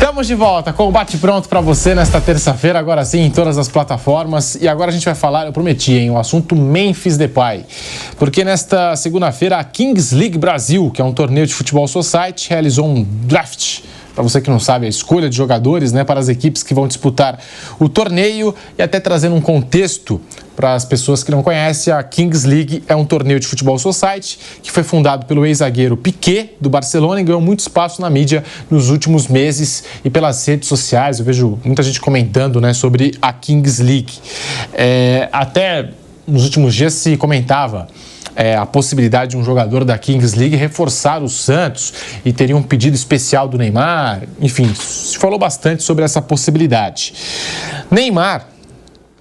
Estamos de volta com o Bate Pronto para você nesta terça-feira, agora sim, em todas as plataformas. E agora a gente vai falar, eu prometi, hein, o assunto Memphis Depay. Porque nesta segunda-feira a Kings League Brasil, que é um torneio de futebol society, realizou um draft. Para você que não sabe, a escolha de jogadores, né, para as equipes que vão disputar o torneio, e até trazendo um contexto para as pessoas que não conhecem, a Kings League é um torneio de futebol society que foi fundado pelo ex-zagueiro Piqué, do Barcelona, e ganhou muito espaço na mídia nos últimos meses e pelas redes sociais. Eu vejo muita gente comentando, né, sobre a Kings League. Até nos últimos dias se comentava a possibilidade de um jogador da Kings League reforçar o Santos e teria um pedido especial do Neymar. Enfim, se falou bastante sobre essa possibilidade. Neymar,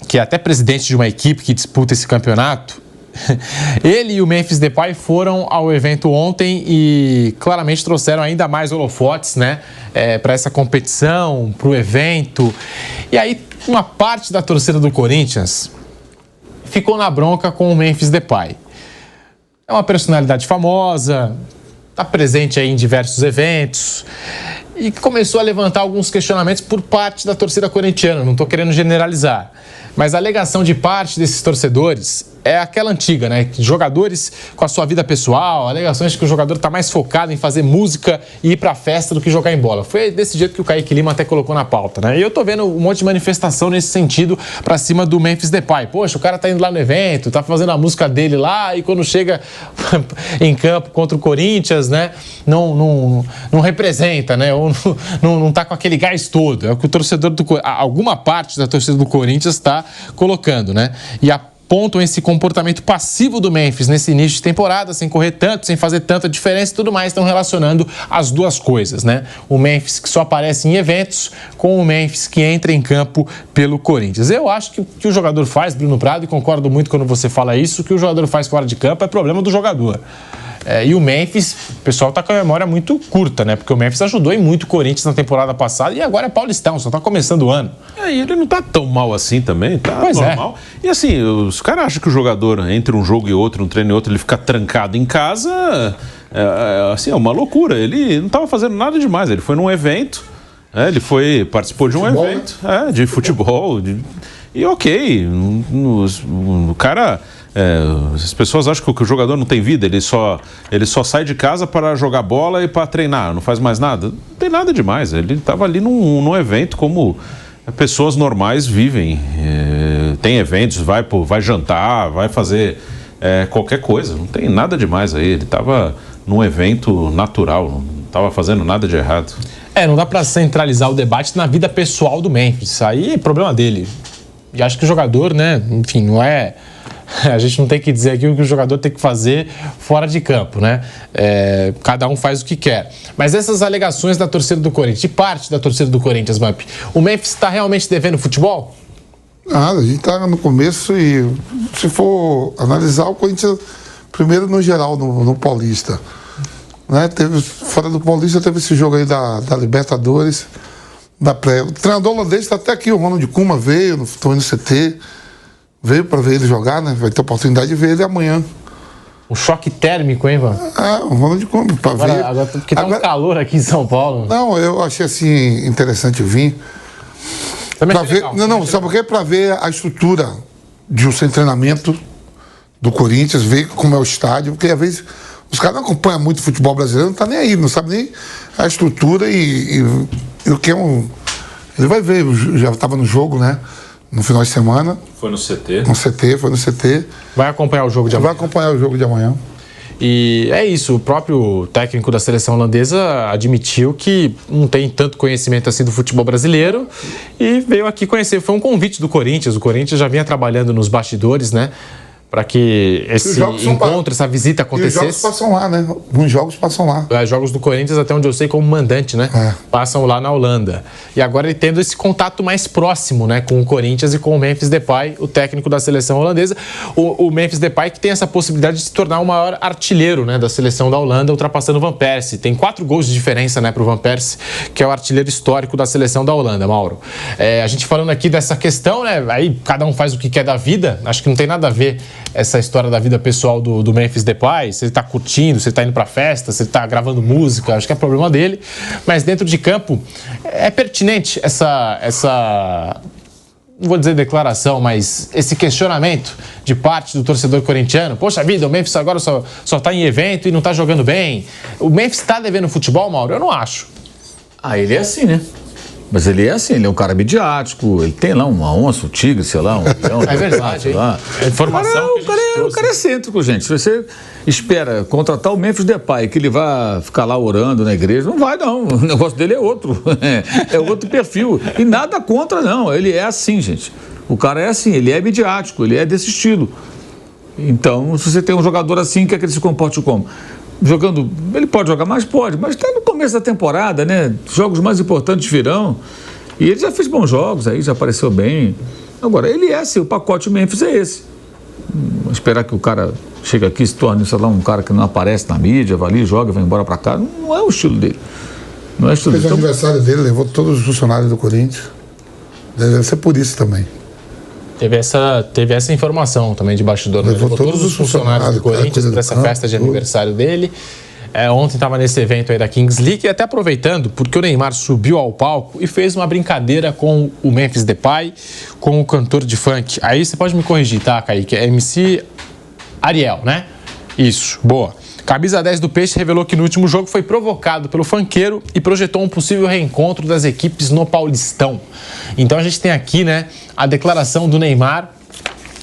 que é até presidente de uma equipe que disputa esse campeonato, ele e o Memphis Depay foram ao evento ontem e claramente trouxeram ainda mais holofotes, né, para essa competição, para o evento. E aí uma parte da torcida do Corinthians ficou na bronca com o Memphis Depay. É uma personalidade famosa, está presente aí em diversos eventos e começou a levantar alguns questionamentos por parte da torcida corintiana. Não estou querendo generalizar, mas a alegação de parte desses torcedores é aquela antiga, né? Jogadores com a sua vida pessoal, alegações de que o jogador está mais focado em fazer música e ir para a festa do que jogar em bola. Foi desse jeito que o Kaique Lima até colocou na pauta, né? E eu tô vendo um monte de manifestação nesse sentido para cima do Memphis Depay. Poxa, o cara tá indo lá no evento, tá fazendo a música dele lá e quando chega em campo contra o Corinthians, né? Não representa, né? Ou não tá com aquele gás todo. É o que o torcedor alguma parte da torcida do Corinthians está colocando, né? E apontam esse comportamento passivo do Memphis nesse início de temporada, sem correr tanto, sem fazer tanta diferença e tudo mais, estão relacionando as duas coisas, né? O Memphis que só aparece em eventos com o Memphis que entra em campo pelo Corinthians. Eu acho que o que o jogador faz, Bruno Prado, e concordo muito quando você fala isso, o que o jogador faz fora de campo é problema do jogador. E o Memphis, o pessoal tá com a memória muito curta, né? Porque o Memphis ajudou em muito o Corinthians na temporada passada e agora é paulistão, só tá começando o ano. E ele não tá tão mal assim também, tá pois normal. E assim, os caras acham que o jogador, entre um jogo e outro, um treino e outro, ele fica trancado em casa, assim, é uma loucura. Ele não tava fazendo nada demais, ele foi num evento, ele participou de um evento, né? De futebol, e ok, o cara... as pessoas acham que o jogador não tem vida, ele só sai de casa para jogar bola e para treinar, não faz mais nada. Não tem nada demais, ele estava ali num evento como pessoas normais vivem. Tem eventos, vai jantar, vai fazer qualquer coisa, não tem nada demais aí. Ele estava num evento natural, não estava fazendo nada de errado. Não dá para centralizar o debate na vida pessoal do Memphis, isso aí é problema dele. E acho que o jogador, né, enfim, não é... A gente não tem que dizer aqui o que o jogador tem que fazer fora de campo, né? Cada um faz o que quer. Mas essas alegações da torcida do Corinthians, de parte da torcida do Corinthians, Vamp, o Memphis está realmente devendo futebol? Nada, a gente está no começo e se for analisar o Corinthians, primeiro no geral, no Paulista. Né? Fora do Paulista teve esse jogo aí da Libertadores, da pré. O treinador holandês está até aqui, o Ronald Koeman veio, estou indo no CT. Veio para ver ele jogar, né? Vai ter oportunidade de ver ele amanhã. Um choque térmico, hein, Ivan? O Ronald Koeman, para ver. Agora, porque tá um calor aqui em São Paulo. Não, eu achei assim interessante vir. Também ver, legal, não, sabe por quê? Para ver a estrutura de um sem treinamento do Corinthians, ver como é o estádio, porque às vezes os caras não acompanham muito o futebol brasileiro, não tá nem aí, não sabe nem a estrutura e o que é um. Ele vai ver, já estava no jogo, né? No final de semana. Foi no CT. Foi no CT. Vai acompanhar o jogo de amanhã. Vai acompanhar o jogo de amanhã. E é isso, o próprio técnico da seleção holandesa admitiu que não tem tanto conhecimento assim do futebol brasileiro e veio aqui conhecer. Foi um convite do Corinthians. O Corinthians já vinha trabalhando nos bastidores, né? Para que esse encontro, essa visita acontecesse. E os jogos passam lá, né? Alguns jogos passam lá. Jogos do Corinthians, até onde eu sei, como mandante, né? Passam lá na Holanda. E agora ele tendo esse contato mais próximo, né? Com o Corinthians e com o Memphis Depay, o técnico da seleção holandesa. O Memphis Depay que tem essa possibilidade de se tornar o maior artilheiro, né? Da seleção da Holanda, ultrapassando o Van Persie. Tem 4 gols de diferença, né? Para o Van Persie, que é o artilheiro histórico da seleção da Holanda, Mauro. A gente falando aqui dessa questão, né? Aí cada um faz o que quer da vida. Acho que não tem nada a ver essa história da vida pessoal do Memphis Depay, se ele tá curtindo, se ele tá indo pra festa, se ele tá gravando música, acho que é problema dele. Mas dentro de campo é pertinente essa não vou dizer declaração, mas esse questionamento de parte do torcedor corintiano. Poxa vida, o Memphis agora só tá em evento e não tá jogando bem. O Memphis tá devendo futebol, Mauro? Eu não acho. Ele é assim, né? Mas ele é assim, ele é um cara midiático, ele tem lá uma onça, um tigre, sei lá, um leão. É verdade, lá. É informação o cara é excêntrico, gente. Se você espera contratar o Memphis Depay, que ele vai ficar lá orando na igreja, não vai não. O negócio dele é outro. É outro perfil. E nada contra, não. Ele é assim, gente. O cara é assim, ele é midiático, ele é desse estilo. Então, se você tem um jogador assim, quer que ele se comporte como? Jogando, ele pode jogar mais? Pode, mas está no começo da temporada, né? Jogos mais importantes virão. E ele já fez bons jogos aí, já apareceu bem. Agora, ele é assim, o pacote Memphis é esse. Esperar que o cara chegue aqui e se torne, sei lá, um cara que não aparece na mídia, vai ali, joga, vai embora pra cá. Não é o estilo dele. Não é o estilo dele. O aniversário dele, levou todos os funcionários do Corinthians. Deve ser por isso também. Teve essa informação também de bastidor. Levou todos os funcionários do Corinthians para essa festa de aniversário dele. Ontem estava nesse evento aí da Kings League e até aproveitando, porque o Neymar subiu ao palco e fez uma brincadeira com o Memphis Depay, com o cantor de funk. Aí você pode me corrigir, tá, Kaique? É MC Ariel, né? Isso, boa. Camisa 10 do Peixe revelou que no último jogo foi provocado pelo funkeiro e projetou um possível reencontro das equipes no Paulistão. Então a gente tem aqui, né, a declaração do Neymar.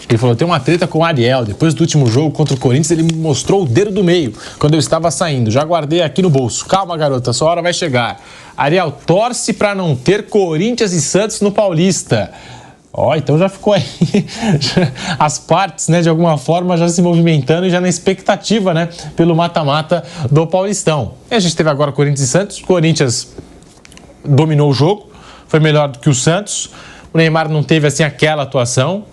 Ele falou, tem uma treta com o Ariel. Depois do último jogo contra o Corinthians, ele me mostrou o dedo do meio quando eu estava saindo. Já guardei aqui no bolso. Calma, garota, sua hora vai chegar. Ariel, torce para não ter Corinthians e Santos no Paulista. Então já ficou aí as partes, né, de alguma forma já se movimentando e já na expectativa, né, pelo mata-mata do Paulistão. E a gente teve agora Corinthians e Santos. O Corinthians dominou o jogo, foi melhor do que o Santos. O Neymar não teve, assim, aquela atuação.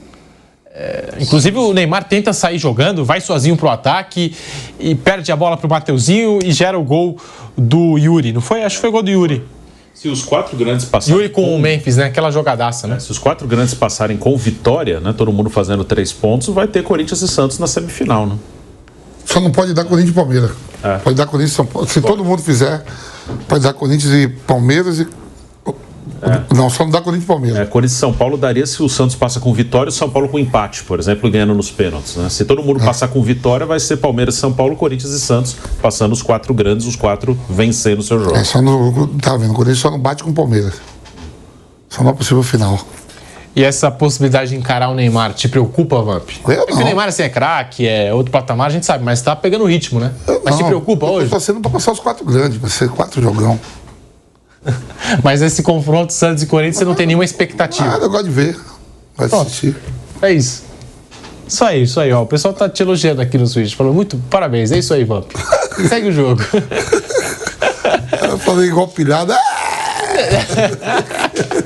Inclusive o Neymar tenta sair jogando, vai sozinho pro ataque e perde a bola pro Mateuzinho e gera o gol do Yuri. Não foi? Acho que foi o gol do Yuri. Se os 4 grandes passarem... Yuri com o Memphis, né? Aquela jogadaça, né? Se os 4 grandes passarem com vitória, né? Todo mundo fazendo 3 pontos, vai ter Corinthians e Santos na semifinal, né? Só não pode dar Corinthians e Palmeiras. Pode dar Corinthians e São Paulo. Se todo mundo fizer, pode dar Corinthians e Palmeiras e... Não, só não dá Corinthians e Palmeiras. Corinthians e São Paulo daria se o Santos passa com vitória e o São Paulo com empate, por exemplo, ganhando nos pênaltis, né? Se todo mundo passar com vitória, vai ser Palmeiras e São Paulo, Corinthians e Santos, passando os 4 grandes, os 4 vencendo o seu jogo. Tá vendo? O Corinthians só não bate com o Palmeiras. Só não é possível final. E essa possibilidade de encarar o Neymar te preocupa, Vamp? Eu não. Porque o Neymar, assim, é craque, é outro patamar, a gente sabe, mas tá pegando o ritmo, né? Mas te preocupa hoje? Eu tô sendo pra passar os 4 grandes, vai ser 4 jogão. Mas esse confronto Santos e Corinthians você não tem nenhuma expectativa. Eu gosto de ver. Vai assistir. É isso. Isso aí, ó. O pessoal tá te elogiando aqui no Switch. Falou muito parabéns. É isso aí, Vamp. Segue o jogo. Eu falei igual pilhada.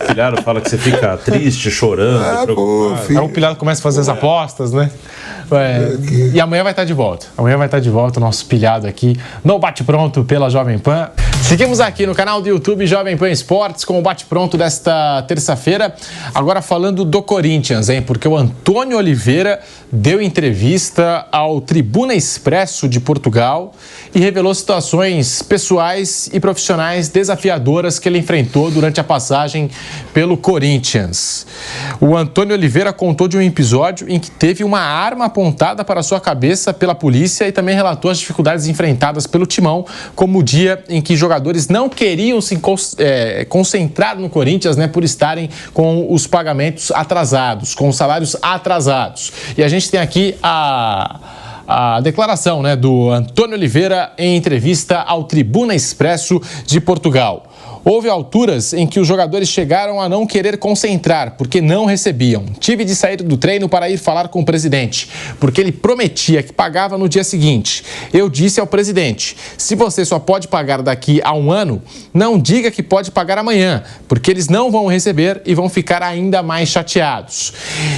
Pilhado fala que você fica triste, chorando, preocupado. Aí o Pilhado começa a fazer as apostas, né? E amanhã vai estar de volta. Amanhã vai estar de volta o nosso Pilhado aqui no Bate Pronto pela Jovem Pan. Seguimos aqui no canal do YouTube Jovem Pan Esportes com o Bate Pronto desta terça-feira. Agora falando do Corinthians, hein? Porque o Antônio Oliveira deu entrevista ao Tribuna Expresso de Portugal e revelou situações pessoais e profissionais desafiadoras que ele enfrentou durante a passagem pelo Corinthians. O Antônio Oliveira contou de um episódio em que teve uma arma apontada para sua cabeça pela polícia e também relatou as dificuldades enfrentadas pelo Timão, como o dia em que jogadores não queriam se concentrar no Corinthians, né, por estarem com os pagamentos atrasados, com os salários atrasados. E a gente tem aqui a declaração, né, do Antônio Oliveira em entrevista ao Tribuna Expresso de Portugal. Houve alturas em que os jogadores chegaram a não querer concentrar, porque não recebiam. Tive de sair do treino para ir falar com o presidente, porque ele prometia que pagava no dia seguinte. Eu disse ao presidente, se você só pode pagar daqui a 1 ano, não diga que pode pagar amanhã, porque eles não vão receber e vão ficar ainda mais chateados.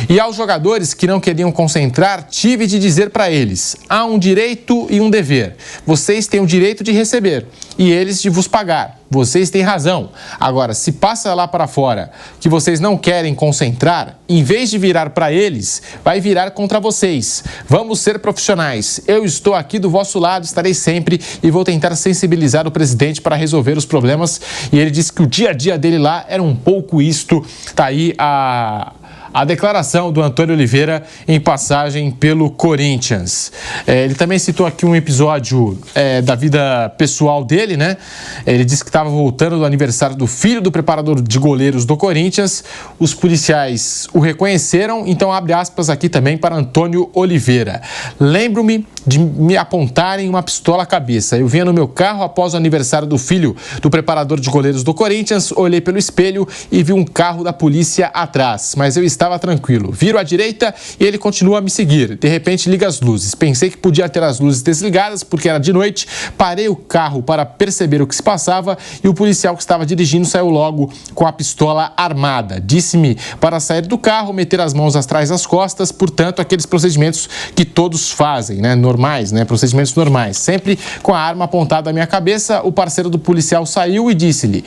E aos jogadores que não queriam concentrar, tive de dizer para eles, há um direito e um dever. Vocês têm o direito de receber e eles de vos pagar. vocês têm razão. Agora, se passa lá para fora que vocês não querem concentrar, em vez de virar para eles, vai virar contra vocês. Vamos ser profissionais. Eu estou aqui do vosso lado, estarei sempre e vou tentar sensibilizar o presidente para resolver os problemas. E ele disse que o dia a dia dele lá era um pouco isto. Tá aí a declaração do Antônio Oliveira em passagem pelo Corinthians. Ele também citou aqui um episódio da vida pessoal dele, né? Ele disse que estava voltando do aniversário do filho do preparador de goleiros do Corinthians. Os policiais o reconheceram, então abre aspas aqui também para Antônio Oliveira. Lembro-me de me apontarem uma pistola à cabeça. Eu vinha no meu carro após o aniversário do filho do preparador de goleiros do Corinthians, olhei pelo espelho e vi um carro da polícia atrás, mas eu estava tranquilo. Viro à direita e ele continua a me seguir. De repente liga as luzes. Pensei que podia ter as luzes desligadas porque era de noite. Parei o carro para perceber o que se passava e o policial que estava dirigindo saiu logo com a pistola armada. Disse-me para sair do carro, meter as mãos atrás das costas, portanto, aqueles procedimentos que todos fazem, né? Normais, né? Procedimentos normais. Sempre com a arma apontada à minha cabeça, o parceiro do policial saiu e disse-lhe: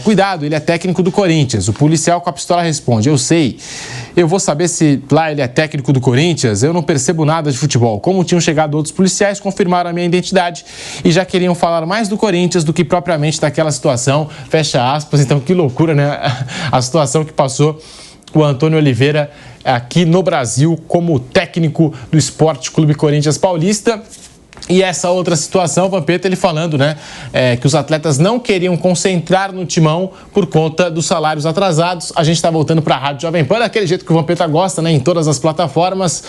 cuidado, ele é técnico do Corinthians. O policial com a pistola responde: eu sei. Eu vou saber se lá ele é técnico do Corinthians? Eu não percebo nada de futebol. Como tinham chegado outros policiais, confirmaram a minha identidade e já queriam falar mais do Corinthians do que propriamente daquela situação. Fecha aspas. Então, que loucura, né? A situação que passou o Antônio Oliveira aqui no Brasil como técnico do Esporte Clube Corinthians Paulista. E essa outra situação, o Vampeta, ele falando, né, que os atletas não queriam concentrar no timão por conta dos salários atrasados. A gente está voltando para a Rádio Jovem Pan, daquele jeito que o Vampeta gosta, né, em todas as plataformas.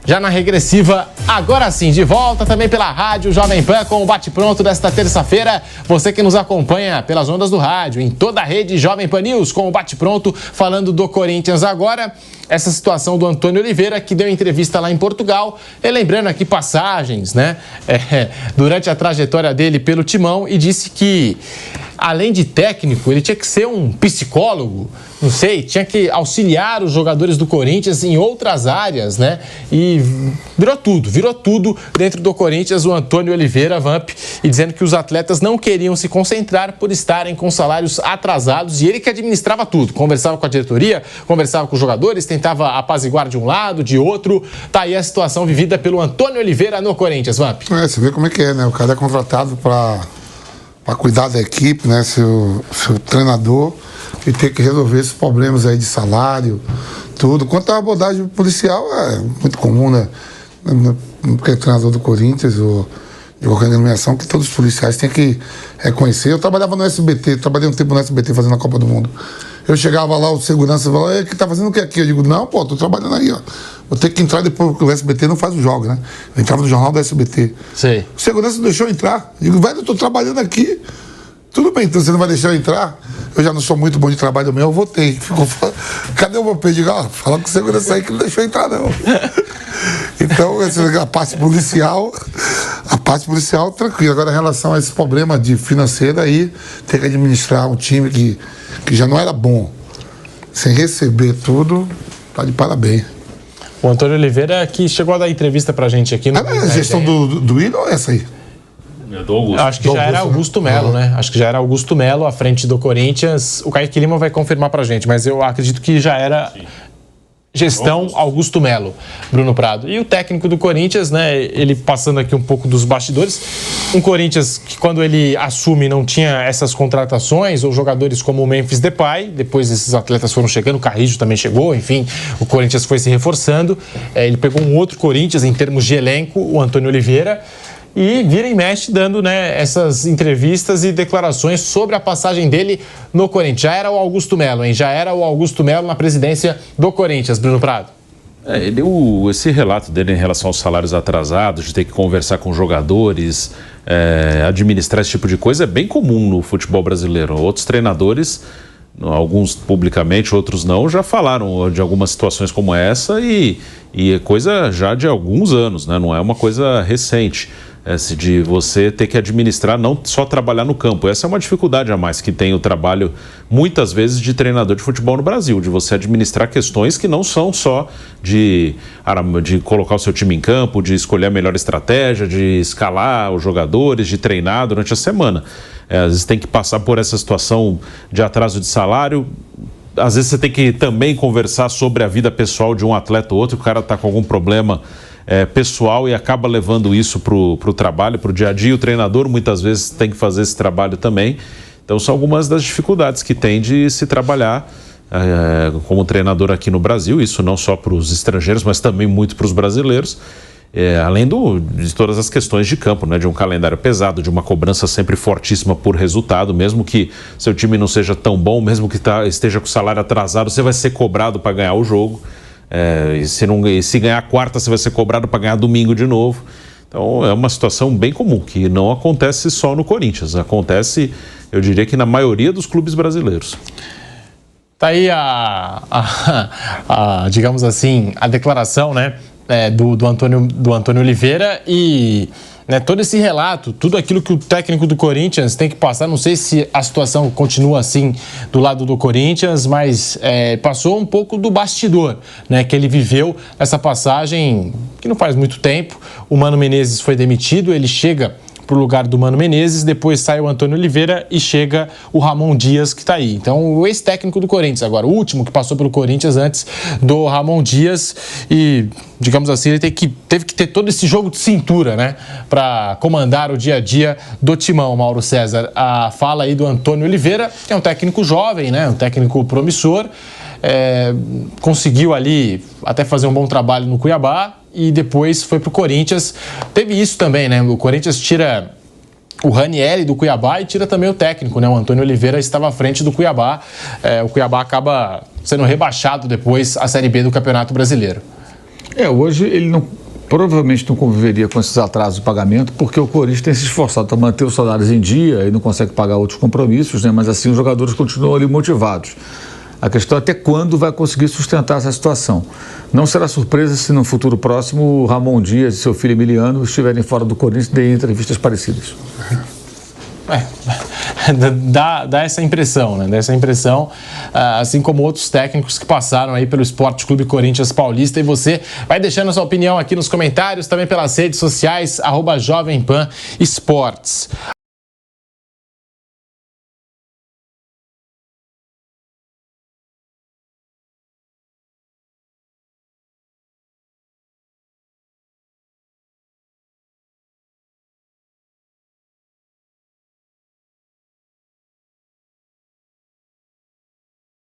Já na regressiva, agora sim, de volta também pela Rádio Jovem Pan com o bate-pronto desta terça-feira. Você que nos acompanha pelas ondas do rádio, em toda a rede Jovem Pan News, com o bate-pronto, falando do Corinthians agora. Essa situação do Antônio Oliveira, que deu entrevista lá em Portugal, lembrando aqui passagens, né, durante a trajetória dele pelo Timão, e disse que, além de técnico, ele tinha que ser um psicólogo, não sei, tinha que auxiliar os jogadores do Corinthians em outras áreas, né? E virou tudo dentro do Corinthians, o Antônio Oliveira, Vamp, e dizendo que os atletas não queriam se concentrar por estarem com salários atrasados, e ele que administrava tudo, conversava com a diretoria, conversava com os jogadores, tentava apaziguar de um lado, de outro. Tá aí a situação vivida pelo Antônio Oliveira no Corinthians, Vamp. Você vê como é que é, né? O cara é contratado para cuidar da equipe, né? Seu treinador, e ter que resolver esses problemas aí de salário, tudo. Quanto à abordagem policial, é muito comum, né? Porque é treinador do Corinthians ou de qualquer denominação, que todos os policiais têm que reconhecer. Eu trabalhava no SBT, trabalhei um tempo no SBT fazendo a Copa do Mundo. Eu chegava lá, o segurança falava: que tá fazendo o que aqui? Eu digo: não, pô, tô trabalhando aí, ó. Vou ter que entrar depois, porque o SBT não faz os jogos, né? Eu entrava no jornal do SBT. Sei. O segurança não deixou eu entrar. Eu digo: velho, eu tô trabalhando aqui. Tudo bem, então você não vai deixar eu entrar? Eu já não sou muito bom de trabalho meu, eu voltei. Cadê o meu pé? Digo: fala com o segurança aí que não deixou eu entrar, não. Então, a parte policial, tranquila. Agora, em relação a esse problema de financeiro aí, ter que administrar um time que já não era bom, sem receber tudo, tá de parabéns. O Antônio Oliveira, que chegou a dar entrevista pra gente aqui no... a gestão do Ida ou essa aí? Do Augusto. Acho que já era Augusto Melo, né? Acho que já era Augusto Melo à frente do Corinthians. O Kaique Lima vai confirmar pra gente, mas eu acredito que já era... Sim. Gestão Augusto Melo, Bruno Prado. E o técnico do Corinthians, né, ele passando aqui um pouco dos bastidores, um Corinthians que quando ele assume não tinha essas contratações, ou jogadores como o Memphis Depay, depois esses atletas foram chegando, o Carrijo também chegou, enfim, o Corinthians foi se reforçando, ele pegou um outro Corinthians em termos de elenco, o Antônio Oliveira, e vira e mexe dando, né, essas entrevistas e declarações sobre a passagem dele no Corinthians. Já era o Augusto Melo, hein? Já era o Augusto Melo na presidência do Corinthians, Bruno Prado. Esse relato dele em relação aos salários atrasados, de ter que conversar com jogadores, administrar esse tipo de coisa, é bem comum no futebol brasileiro. Outros treinadores, alguns publicamente, outros não, já falaram de algumas situações como essa e é coisa já de alguns anos, né? Não é uma coisa recente. De você ter que administrar, não só trabalhar no campo. Essa é uma dificuldade a mais que tem o trabalho, muitas vezes, de treinador de futebol no Brasil, de você administrar questões que não são só de colocar o seu time em campo, de escolher a melhor estratégia, de escalar os jogadores, de treinar durante a semana. às vezes tem que passar por essa situação de atraso de salário. Às vezes você tem que também conversar sobre a vida pessoal de um atleta ou outro, o cara está com algum problema pessoal e acaba levando isso para o trabalho, para o dia a dia. O treinador muitas vezes tem que fazer esse trabalho também. Então são algumas das dificuldades que tem de se trabalhar como treinador aqui no Brasil, isso não só para os estrangeiros, mas também muito para os brasileiros. Além de todas as questões de campo, né? De um calendário pesado, de uma cobrança sempre fortíssima por resultado, mesmo que seu time não seja tão bom, mesmo que esteja com o salário atrasado, você vai ser cobrado para ganhar o jogo. E se ganhar quarta, você vai ser cobrado para ganhar domingo de novo. Então é uma situação bem comum, que não acontece só no Corinthians, acontece, eu diria que na maioria dos clubes brasileiros. Tá aí digamos assim, a declaração, né? Do Antônio Oliveira e todo esse relato, tudo aquilo que o técnico do Corinthians tem que passar. Não sei se a situação continua assim do lado do Corinthians, mas passou um pouco do bastidor, né, que ele viveu essa passagem que não faz muito tempo. O Mano Menezes foi demitido, ele chega para o lugar do Mano Menezes, depois sai o Antônio Oliveira e chega o Ramon Dias, que está aí. Então, o ex-técnico do Corinthians agora, o último que passou pelo Corinthians antes do Ramon Dias, e, digamos assim, ele teve que ter todo esse jogo de cintura, né, para comandar o dia a dia do timão, Mauro César. A fala aí do Antônio Oliveira, que é um técnico jovem, né, um técnico promissor, conseguiu ali até fazer um bom trabalho no Cuiabá, e depois foi pro Corinthians. Teve isso também, né? O Corinthians tira o Ranieri do Cuiabá e tira também o técnico, né? O Antônio Oliveira estava à frente do Cuiabá. O Cuiabá acaba sendo rebaixado depois à Série B do Campeonato Brasileiro. Hoje ele provavelmente não conviveria com esses atrasos de pagamento, porque o Corinthians tem se esforçado para manter os salários em dia e não consegue pagar outros compromissos, né? Mas assim os jogadores continuam ali motivados. A questão é até quando vai conseguir sustentar essa situação. Não será surpresa se no futuro próximo o Ramon Dias e seu filho Emiliano estiverem fora do Corinthians e deem entrevistas parecidas. Dá essa impressão, né? Dá essa impressão, assim como outros técnicos que passaram aí pelo Esporte Clube Corinthians Paulista. E você vai deixando a sua opinião aqui nos comentários, também pelas redes sociais, @JovemPan Esportes.